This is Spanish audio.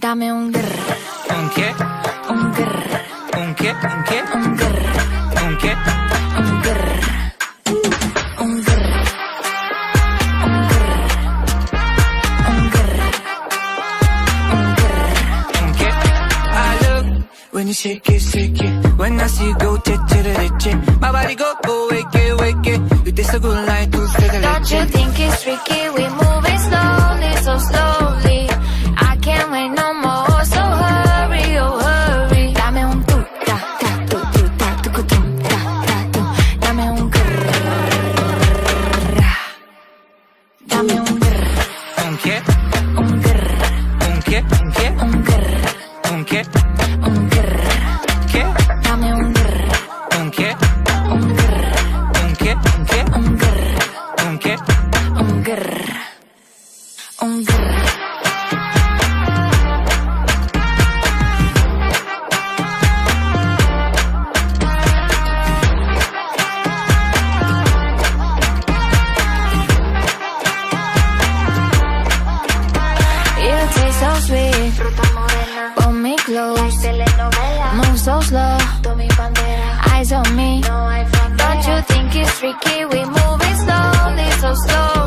Dame un grr. ¿Un qué? Un grr. ¿Un qué? ¿Un qué? Un grr. ¿Un qué? Un grr. Un grr. Un grr. Un grr. Un grr. ¿Un qué? I love when you shake it. When I see you go, che. My body go, wake it. You taste so good like dulce de leche. Don't you think it's tricky? We're moving slowly, so slowly. I can't wait no more, so hurry, oh hurry. Dame un tu, ta, tucutum, ta, tu. Dame un grrr. Dame un grrr. ¿Un qué? Un grrr. ¿Un qué? ¿Un qué? Un grrr. ¿Un qué? Un grrr. ¿Qué? Dame un grrr. ¿Un qué? Un grrr. ¿Un qué? ¿Un qué? Un grrr. ¿Un qué? Un grrr. Un grrr. You taste so sweet, fruta morena. Pon me close, telenovela. Move so slow, mi bandera. Eyes on me, no hay frontera. Don't you think it's tricky? We moving slowly, so slow.